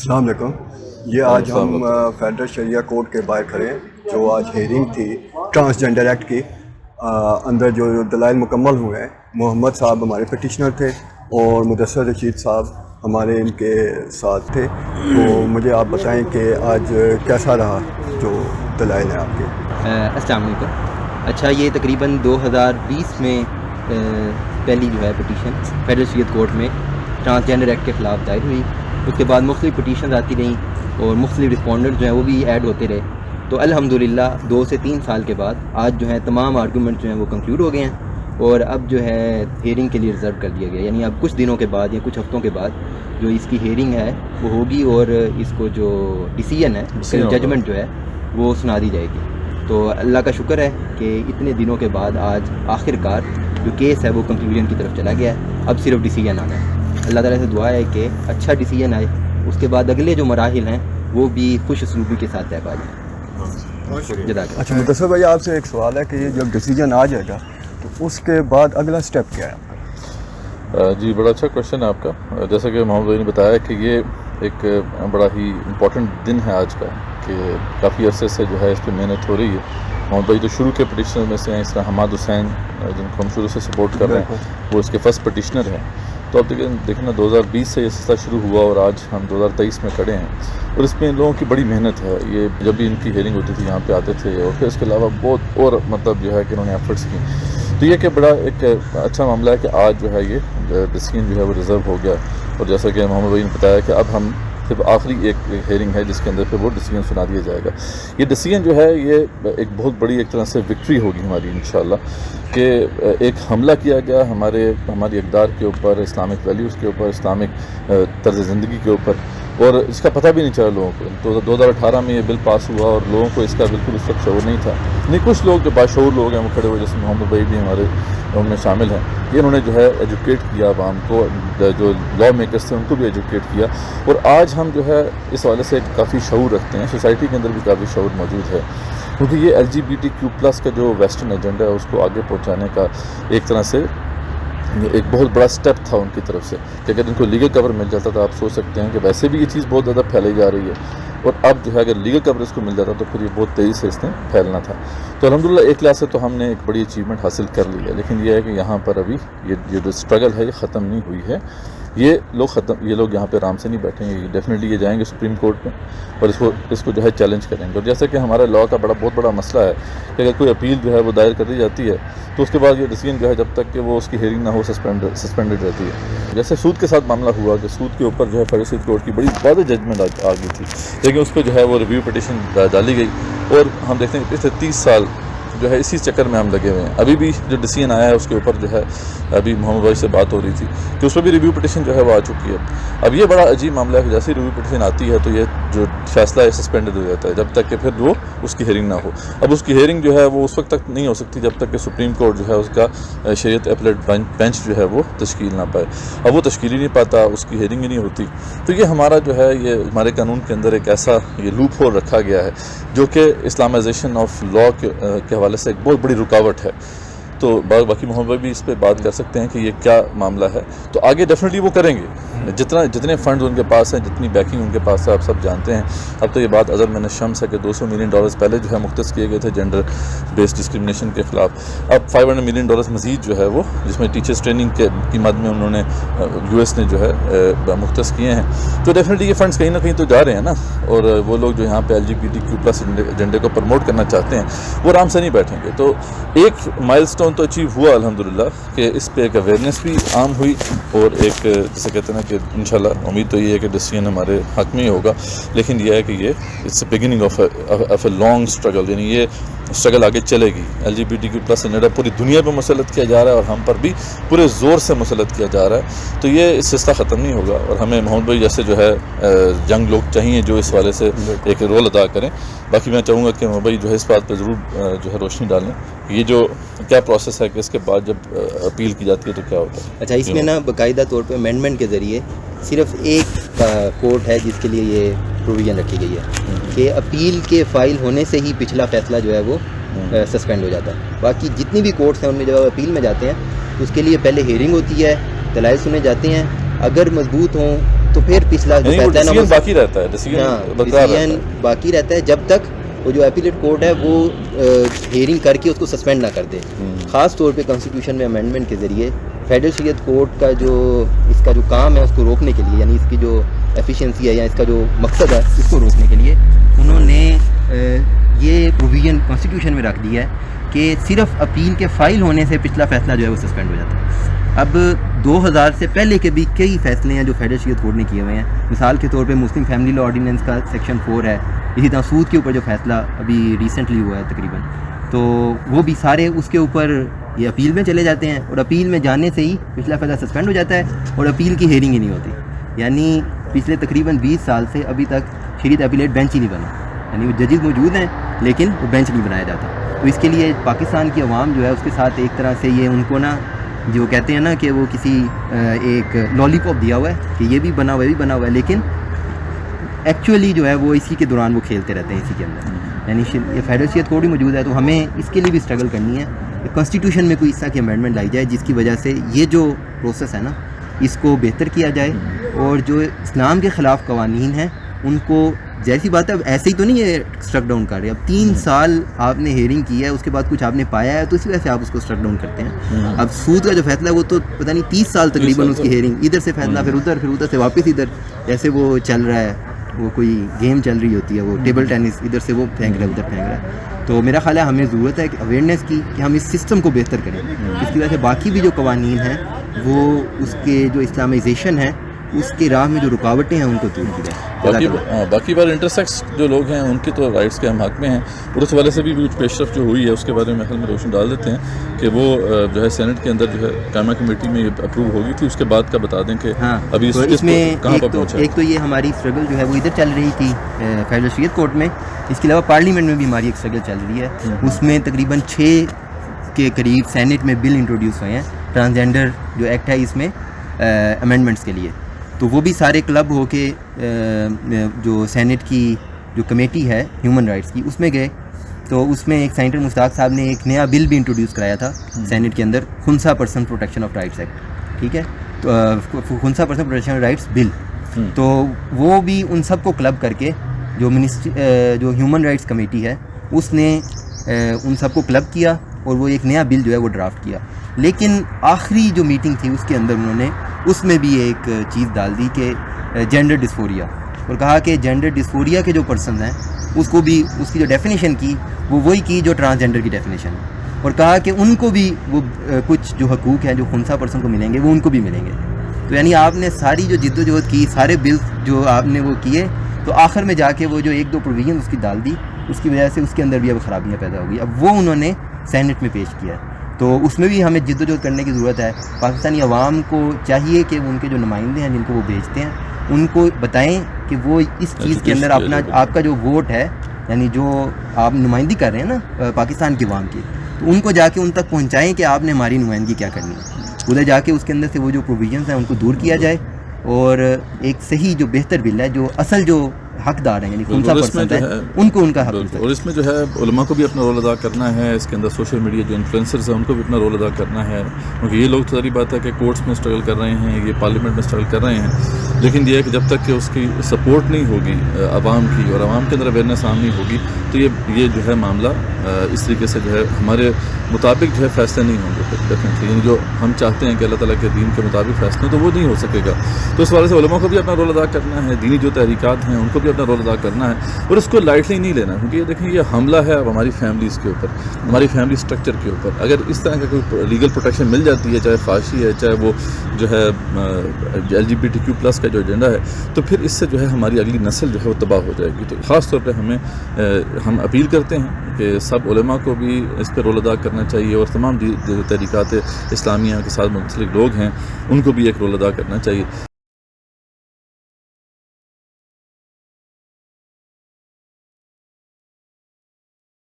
السلام علیکم. یہ آج ہم فیڈرل شریعہ کورٹ کے باہر کھڑے ہیں جو آج ہیئرنگ تھی ٹرانسجنڈر ایکٹ کی. اندر جو دلائل مکمل ہوئے ہیں، محمد صاحب ہمارے پٹیشنر تھے اور مدثر رشید صاحب ہمارے ان کے ساتھ تھے. تو مجھے آپ بتائیں کہ آج کیسا رہا جو دلائل ہیں آپ کے. السلام علیکم. اچھا، یہ تقریباً 2020 میں پہلی جو ہے پٹیشن فیڈرل شریعت کورٹ میں ٹرانسجنڈر ایکٹ کے خلاف دائر ہوئی. اس کے بعد مختلف پٹیشنز آتی رہیں اور مختلف رسپونڈنٹ جو ہیں وہ بھی ایڈ ہوتے رہے. تو الحمدللہ 2 سے 3 سال کے بعد آج جو ہے تمام آرگومنٹ جو ہیں وہ کنکلوڈ ہو گئے ہیں اور اب جو ہے ہیئرنگ کے لیے ریزرو کر دیا گیا. یعنی اب کچھ دنوں کے بعد یا کچھ ہفتوں کے بعد جو اس کی ہیئرنگ ہے وہ ہوگی اور اس کو جو ڈیسیژن ہے، ججمنٹ جو ہے وہ سنا دی جائے گی. تو اللہ کا شکر ہے کہ اتنے دنوں کے بعد آج آخر کار جو کیس ہے وہ کنکلوژن کی طرف چلا گیا ہے. اب صرف ڈیسیژن آنا ہے. اللہ تعالیٰ سے دعا ہے کہ اچھا ڈیسیژن آئے، اس کے بعد اگلے جو مراحل ہیں وہ بھی خوش اسلوبی کے ساتھ طے پا جائیں. اچھا مدثر بھائی، آپ سے ایک سوال ہے کہ یہ جب ڈیسیژن آ جائے گا تو اس کے بعد اگلا سٹیپ کیا ہے؟ جی، بڑا اچھا کوشچن ہے آپ کا. جیسا کہ محمد بھائی نے بتایا کہ یہ ایک بڑا ہی امپورٹنٹ دن ہے آج کا، کہ کافی عرصے سے جو ہے اس پہ محنت ہو رہی ہے. محمد بھائی جو شروع کے پٹیشنر میں سے ہیں، اس طرح حماد حسین جن کو ہم شروع سے سپورٹ کر رہے ہیں، وہ اس کے فرسٹ پٹیشنر ہیں. تو اب دیکھیں نا، 2020 سے یہ سلسلہ شروع ہوا اور آج ہم 2023 میں کھڑے ہیں اور اس میں ان لوگوں کی بڑی محنت ہے. یہ جب بھی ان کی ہیئرنگ ہوتی تھی یہاں پہ آتے تھے اور پھر اس کے علاوہ بہت اور مطلب جو ہے کہ انہوں نے ایفرٹس کی. تو یہ کہ بڑا ایک اچھا معاملہ ہے کہ آج جو ہے یہ ڈیسیژن جو ہے وہ ریزرو ہو گیا. اور جیسا کہ محمد بھائی نے بتایا کہ اب ہم صرف آخری ایک ہیئرنگ ہے جس کے اندر پھر وہ ڈیسیژن سنا دیا جائے گا. یہ ڈیسیژن جو ہے یہ ایک بہت بڑی ایک طرح سے وکٹری ہوگی ہماری انشاءاللہ، کہ ایک حملہ کیا گیا ہماری اقدار کے اوپر، اسلامک ویلیوز کے اوپر، اسلامک طرز زندگی کے اوپر، اور اس کا پتہ بھی نہیں چلا لوگوں کو. تو 2018 میں یہ بل پاس ہوا اور لوگوں کو اس کا بالکل اس وقت شعور نہیں تھا. نہیں، کچھ لوگ جو باشعور لوگ ہیں وہ کھڑے ہوئے، جیسے محمد بھائی بھی ہمارے ان میں شامل ہیں، کہ انہوں نے جو ہے ایجوکیٹ کیا عوام کو، جو لا میکرز تھے ان کو بھی ایجوکیٹ کیا. اور آج ہم جو ہے اس حوالے سے کافی شعور رکھتے ہیں، سوسائٹی کے اندر بھی کافی شعور موجود ہے، کیونکہ یہ LGBTQ+ کا جو ویسٹرن ایجنڈا ہے اس کو آگے پہنچانے کا ایک طرح سے ایک بہت بڑا سٹیپ تھا ان کی طرف سے، کہ اگر ان کو لیگل کور مل جاتا تو آپ سوچ سکتے ہیں کہ ویسے بھی یہ چیز بہت زیادہ پھیلائی جا رہی ہے، اور اب جو ہے اگر لیگل کور اس کو مل جاتا تو پھر یہ بہت تیزی سے اس نے پھیلنا تھا. تو الحمدللہ ایک لحاظ سے تو ہم نے ایک بڑی اچیومنٹ حاصل کر لی ہے، لیکن یہ ہے کہ یہاں پر ابھی یہ جو اسٹرگل ہے یہ ختم نہیں ہوئی ہے. یہ لوگ یہاں پہ آرام سے نہیں بیٹھیں گے. ڈیفینیٹلی یہ جائیں گے سپریم کورٹ میں اور اس کو جو ہے چیلنج کریں گے. اور جیسا کہ ہمارے لا کا بہت بڑا مسئلہ ہے کہ اگر کوئی اپیل جو ہے وہ دائر کر دی جاتی ہے تو اس کے بعد یہ ڈیسیژن جو ہے جب تک کہ وہ اس کی ہیئرنگ نہ ہو سسپینڈڈ رہتی ہے. جیسے سود کے ساتھ معاملہ ہوا کہ سود کے اوپر جو ہے فیڈرل شریعت کورٹ کی بڑی واضح ججمنٹ آ گئی تھی، لیکن اس پہ جو ہے وہ ریویو پٹیشن ڈالی گئی اور ہم دیکھتے ہیں کہ پچھلے 30 سال جو ہے اسی چکر میں ہم لگے ہوئے ہیں. ابھی بھی جو ڈیسیژن آیا ہے اس کے اوپر جو ہے ابھی محمد بھائی سے بات ہو رہی تھی کہ اس پہ بھی ریویو پٹیشن جو ہے وہ آ چکی ہے. اب یہ بڑا عجیب معاملہ ہے کہ جیسے ریویو پٹیشن آتی ہے تو یہ جو فیصلہ ہے سسپینڈڈ ہو جاتا ہے جب تک کہ پھر وہ اس کی ہیئرنگ نہ ہو. اب اس کی ہیئرنگ جو ہے وہ اس وقت تک نہیں ہو سکتی جب تک کہ سپریم کورٹ جو ہے اس کا شریعت اپیلیٹ بینچ جو ہے وہ تشکیل نہ پائے. اب وہ تشکیل ہی نہیں پاتا، اس کی ہیئرنگ ہی نہیں ہوتی. تو یہ ہمارا جو ہے یہ ہمارے قانون کے اندر ایک ایسا یہ لوپ ہول رکھا گیا ہے جو کہ اسلامائزیشن آف لا کے حوالے سے ایک بہت بڑی رکاوٹ ہے. تو باقی محمد بھائی بھی اس پہ بات کر سکتے ہیں کہ یہ کیا معاملہ ہے. تو آگے ڈیفینیٹلی وہ کریں گے جتنے فنڈز ان کے پاس ہیں، جتنی بیکنگ ان کے پاس ہے، آپ سب جانتے ہیں. اب تو یہ بات اظہر من الشمس ہے کہ $200 ملین پہلے جو ہے مختص کیے گئے تھے جینڈر بیسڈ ڈسکرمنیشن کے خلاف. اب $500 ملین مزید جو ہے وہ، جس میں ٹیچرز ٹریننگ کی مد میں انہوں نے US نے جو ہے مختص کیے ہیں. تو ڈیفینیٹلی یہ فنڈز کہیں نہ کہیں تو جا رہے ہیں نا، اور وہ لوگ جو یہاں پہ LGBTQ+ ایجنڈے کو پروموٹ کرنا چاہتے ہیں وہ آرام سے نہیں بیٹھیں گے. تو ایک مائل سٹون تو اچیو ہوا الحمدللہ کہ اس پہ ایک اویئرنیس بھی عام ہوئی، اور ایک جسے کہتے ہیں نا کہ انشاءاللہ امید تو یہ ہے کہ ڈیسیژن ہمارے حق میں ہی ہوگا. لیکن یہ ہے کہ یہ it's a beginning of a long struggle, یعنی یہ اسٹرگل آگے چلے گی. LGBTQ+ ایجنڈا پوری دنیا پہ مسلط کیا جا رہا ہے اور ہم پر بھی پورے زور سے مسلط کیا جا رہا ہے. تو یہ سلسلہ ختم نہیں ہوگا، اور ہمیں محمد بھائی جیسے جو ہے ینگ لوگ چاہیے جو اس والے سے ایک رول ادا کریں. باقی میں چاہوں گا کہ محمد بھائی جو ہے اس بات پہ ضرور جو ہے روشنی ڈالیں یہ جو کیا پروسیس ہے کہ اس کے بعد جب اپیل کی جاتی ہے تو کیا ہوتا ہے. اچھا، اس میں نا باقاعدہ طور پہ امینڈمنٹ کے ذریعے صرف ایک کورٹ ہے جس کے لیے یہ پروویژن رکھی گئی ہے کہ اپیل کے فائل ہونے سے ہی پچھلا فیصلہ جو ہے وہ سسپینڈ ہو جاتا ہے. باقی جتنی بھی کورٹس ہیں ان میں جب اپیل میں جاتے ہیں تو اس کے لیے پہلے ہیئرنگ ہوتی ہے، دلائل سنے جاتے ہیں. اگر مضبوط ہوں تو پھر پچھلا جو یعنی وہ فیصلہ ہے نا ڈیسیژن باقی رہتا ہے، ڈیسیژن برقرار رہتا ڈیسیژن ہے. باقی رہتا ہے جب تک وہ جو اپیلیٹ کورٹ ہے وہ ہیئرنگ کر کے اس کو سسپینڈ نہ کر دے. خاص طور پہ کانسٹیٹیوشن میں امینڈمنٹ کے ذریعے فیڈرل شریعت کورٹ کا جو اس کا جو کام ہے اس کو روکنے کے لیے، یعنی اس کی جو ایفیشینسی ہے یا اس کا جو مقصد ہے اس کو روکنے کے لیے انہوں نے یہ پروویژن کانسٹیٹیوشن میں رکھ دیا ہے کہ صرف اپیل کے فائل ہونے سے پچھلا فیصلہ جو ہے وہ سسپینڈ ہو جاتا ہے. اب 2000 سے پہلے کے بھی کئی فیصلے ہیں جو فیڈرل شریعت کورٹ نے کیے ہوئے ہیں. مثال کے طور پہ مسلم فیملی لا آرڈیننس کا سیکشن 4 ہے. اسی طرح سود کے اوپر جو فیصلہ ابھی ریسنٹلی ہوا ہے تقریباً، تو وہ بھی سارے اس کے اوپر یہ اپیل میں چلے جاتے ہیں اور اپیل میں جانے سے ہی پچھلا فیصلہ سسپینڈ ہو جاتا ہے اور اپیل کی ہیئرنگ ہی نہیں ہوتی. یعنی پچھلے تقریباً 20 سال سے ابھی تک شریعت اپیلیٹ بینچ ہی نہیں بنا. یعنی وہ ججز موجود ہیں لیکن وہ بینچ نہیں بنایا جاتا. تو اس کے لیے پاکستان کی عوام جو ہے اس کے ساتھ ایک طرح سے یہ ان کو نا جو کہتے ہیں نا کہ وہ کسی ایک لالی پاپ دیا ہوا ہے کہ یہ بھی بنا ہوا ہے، یہ بھی بنا ہوا ہے، لیکن ایکچولی جو ہے وہ اسی کے دوران وہ کھیلتے رہتے ہیں اسی کے اندر. یعنی یہ فیڈرل شریعت کورٹ ہی موجود ہے تو ہمیں اس کے لیے بھی اسٹرگل کرنی ہے کہ کانسٹیٹیوشن میں کوئی اس طرح کی امینڈمنٹ لائی جائے جس کی وجہ سے یہ جو پروسیس ہے نا اس کو بہتر کیا جائے اور جو اسلام کے خلاف قوانین ہیں ان کو جیسی بات ہے اب ایسے ہی تو نہیں یہ اسٹرک ڈاؤن کر رہے. اب 3 سال آپ نے ہیئرنگ کی ہے، اس کے بعد کچھ آپ نے پایا ہے تو اسی وجہ سے آپ اس کو اسٹرک ڈاؤن کرتے ہیں. اب سود کا جو فیصلہ ہے وہ تو پتہ نہیں 30 سال تقریباً اس کی ہیئرنگ، ادھر سے فیصلہ پھر ادھر سے واپس ادھر، جیسے وہ چل رہا ہے وہ کوئی گیم چل رہی ہوتی ہے، وہ ٹیبل ٹینس، ادھر سے وہ پھینک رہا ہے ادھر پھینک رہا ہے. تو میرا خیال ہے ہمیں ضرورت ہے کہ اویئرنیس کی کہ ہم اس سسٹم کو بہتر کریں جس کی وجہ سے باقی بھی جو قوانین ہیں وہ اس کے جو اسلامائزیشن ہے اس کی راہ میں جو رکاوٹیں ہیں ان کو دور کی جائے. باقی بار انٹرسیکس جو لوگ ہیں ان کے تو رائٹس کے ہم حق میں ہیں اور اس حوالے سے بھی کچھ پیش رفت جو ہوئی ہے اس کے بارے میں حل میں روشن ڈال دیتے ہیں کہ وہ جو ہے سینٹ کے اندر جو ہے قائمہ کمیٹی میں یہ اپروو ہو گئی تھی. اس کے بعد کا بتا دیں کہ ابھی اس میں کہاں پر پہنچا ہے. ایک تو یہ ہماری اسٹرگل جو ہے وہ ادھر چل رہی تھی فیڈرل شریعت کورٹ میں، اس کے علاوہ پارلیمنٹ میں بھی ہماری ایک اسٹرگل چل رہی ہے. اس میں تقریباً 6 کے قریب سینٹ میں بل انٹروڈیوس ہوئے ہیں ٹرانسجینڈر جو ایکٹ ہے اس میں امینڈمنٹس کے لیے. تو وہ بھی سارے کلب ہو کے جو سینٹ کی جو کمیٹی ہے ہیومن رائٹس کی اس میں گئے. تو اس میں ایک سینیٹر مشتاق صاحب نے ایک نیا بل بھی انٹروڈیوس کرایا تھا سینٹ کے اندر، خنسا person protection of rights act. ٹھیک ہے، تو خنسا پرسن پروٹیکشن رائٹس بل. تو وہ بھی ان سب کو کلب کر کے جو جو ہیومن رائٹس کمیٹی ہے اس نے ان سب کو کلب کیا اور وہ ایک نیا بل جو ہے وہ ڈرافٹ کیا. لیکن آخری جو میٹنگ تھی اس کے اندر انہوں نے اس میں بھی ایک چیز ڈال دی کہ جینڈر ڈسفوریا، اور کہا کہ جینڈر ڈسفوریا کے جو پرسنز ہیں اس کو بھی اس کی جو ڈیفینیشن کی وہ وہی کی جو ٹرانسجینڈر کی ڈیفینیشن ہے، اور کہا کہ ان کو بھی وہ کچھ جو حقوق ہیں جو خنسا پرسن کو ملیں گے وہ ان کو بھی ملیں گے. تو یعنی آپ نے ساری جو جد و جہد کی، سارے بلز جو آپ نے وہ کیے، تو آخر میں جا کے وہ جو 1-2 پروویژن اس کی ڈال دی، اس کی وجہ سے اس کے اندر بھی اب خرابیاں پیدا ہو گئی. اب وہ انہوں نے سینٹ میں پیش کیا ہے. تو اس میں بھی ہمیں جد و جہد کرنے کی ضرورت ہے. پاکستانی عوام کو چاہیے کہ ان کے جو نمائندے ہیں جن کو وہ بھیجتے ہیں ان کو بتائیں کہ وہ اس چیز کے اندر اپنا آپ کا جو ووٹ ہے، یعنی جو آپ نمائندگی کر رہے ہیں نا پاکستان کی عوام کی، تو ان کو جا کے ان تک پہنچائیں کہ آپ نے ہماری نمائندگی کیا کرنی ہے. ادھر جا کے اس کے اندر سے وہ جو پروویژنس ہیں ان کو دور کیا جائے اور ایک صحیح جو بہتر بل ہے جو اصل جو حقدار ہیں یعنی خنسا پرسن ہے ان کو ان کا حق ملتا ہے. اور اس میں جو ہے علماء کو بھی اپنا رول ادا کرنا ہے. اس کے اندر سوشل میڈیا جو انفلوئنسرز ہیں ان کو بھی اپنا رول ادا کرنا ہے، کیونکہ یہ لوگ تو ساری بات ہے کہ کورٹس میں اسٹرگل کر رہے ہیں، یہ پارلیمنٹ میں اسٹرگل کر رہے ہیں، لیکن یہ ہے کہ جب تک کہ اس کی سپورٹ نہیں ہوگی عوام کی اور عوام کے اندر اویئرنیس عام نہیں ہوگی تو یہ جو ہے معاملہ اس طریقے سے جو ہے ہمارے مطابق جو ہے فیصلے نہیں ہوں گے ڈیفینیٹلی. یعنی جو ہم چاہتے ہیں کہ اللہ تعالیٰ کے دین کے مطابق فیصلے تو وہ نہیں ہو سکے گا. تو اس والے سے علماء کو بھی اپنا رول ادا کرنا ہے، دینی جو تحریکات ہیں ان کو بھی اپنا رول ادا کرنا ہے اور اس کو لائٹلی نہیں لینا، کیونکہ یہ دیکھیں یہ حملہ ہے اب ہماری فیملیز کے اوپر، ہماری فیملی سٹرکچر کے اوپر. اگر اس طرح کا کوئی لیگل پروٹیکشن مل جاتی ہے، چاہے فحاشی ہے، چاہے وہ جو ہے LGBTQ+ کا جو ایجنڈا ہے، تو پھر اس سے جو ہے ہماری اگلی نسل جو ہے وہ تباہ ہو جائے گی. تو خاص طور پہ ہم اپیل کرتے ہیں کہ سب علماء کو بھی اس پہ رول ادا کرنا چاہیے اور تمام جو تحریکات اسلامیہ کے ساتھ منسلک لوگ ہیں ان کو بھی ایک رول ادا کرنا چاہیے.